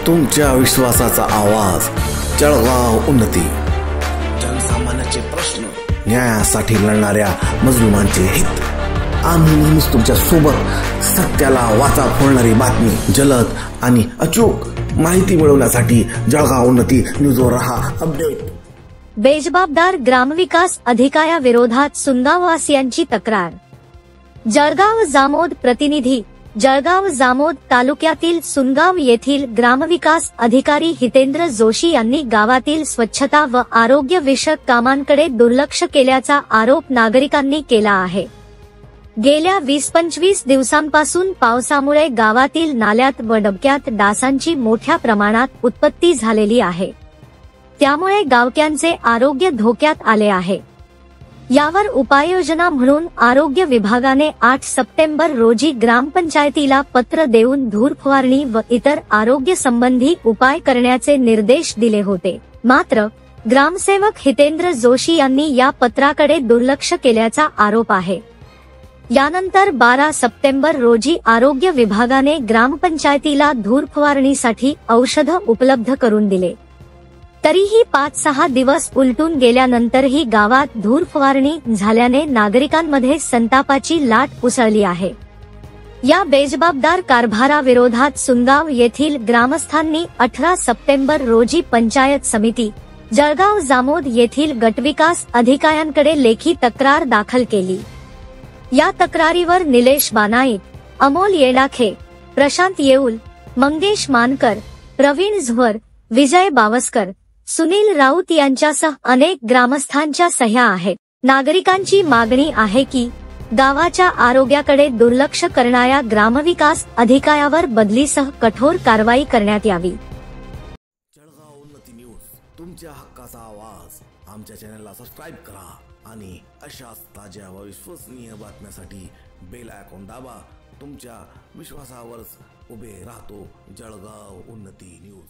तुमच्या विश्वासाचा आवाज, जळगाव उन्नती। जनसामान्याचे प्रश्न, न्यायासाठी लढणाऱ्या मजलुमांचे हित। आम्ही नेहमीच तुमच्या सोबत। सत्याला वाचा फोडणारी बातमी, जलद आणि अचूक माहिती मिळवण्यासाठी जळगाव उन्नती न्यूजवर रहा अपडेट। बेजबाबदार ग्रामविकास अधिकाऱ्याविरोधात सुंगाववासियांची तक्रार। जळगाव जामोद प्रतिनिधी। जळगाव जामोद तालुक्यातील सुनगाव येथील ग्रामविकास अधिकारी हितेंद्र जोशी यांनी गावातील स्वच्छता व आरोग्य विषयक कामांकडे दुर्लक्ष केल्याचा आरोप नागरिकांनी केला आहे। गेल्या 20-25 दिवसांपासून पावसामुळे गावातील नाल्यात व डबक्यात डासांची मोठ्या प्रमाणात उत्पत्ती झालेली आहे। त्यामुळे गावकऱ्यांचे आरोग्य धोक्यात आले आहे। यावर उपाययोजना म्हणून आरोग्य विभागाने 8 सप्टेंबर रोजी ग्रामपंचायतीला पत्र देऊन धूर फवारणी व इतर आरोग्य संबंधी उपाय करण्याचे निर्देश दिले होते। मात्र ग्रामसेवक हितेंद्र जोशी यांनी या पत्राकडे दुर्लक्ष केल्याचा आरोप आहे। यानंतर 12 सप्टेंबर रोजी आरोग्य विभागाने ग्रामपंचायतीला धूर फवारणीसाठी औषध उपलब्ध करून दिले। तरीही 5-6 दिवस उलटून गेल्यानंतरही गावात धूर फवारणी झाल्याने नागरिकांमध्ये संतापाची लाट उसळली आहे। या बेजबाबदार कारभाराविरोधात सुनगाव येथील ग्रामस्थांनी 18 सप्टेंबर रोजी पंचायत समिती, जळगाव जामोद येथील गटविकास अधिकाऱ्यांकडे लेखी तक्रार दाखल केली। या तक्रारीवर निलेश बानाईक, अमोल येडाखे, प्रशांत येऊल, मंगेश मानकर, प्रवीण झुवर, विजय बावस्कर, सुनील राऊत यांच्यासह अनेक ग्रामस्थांच्या सह्या आहेत। नागरिकांची मागणी आहे की गावाच्या आरोग्याकडे दुर्लक्ष करणाऱ्या ग्रामविकास अधिकाऱ्यावर बदलीसह कठोर कारवाई करण्यात यावी। जळगाव उन्नती न्यूज, तुमच्या हक्काचा आवाज। आमच्या चॅनलला सबस्क्राइब करा आणि अशाच ताज्या व विश्वसनीय बातम्यांसाठी बेल आयकॉन दाबा। तुमच्या विश्वासावरच उभे राहतो जळगाव उन्नती न्यूज।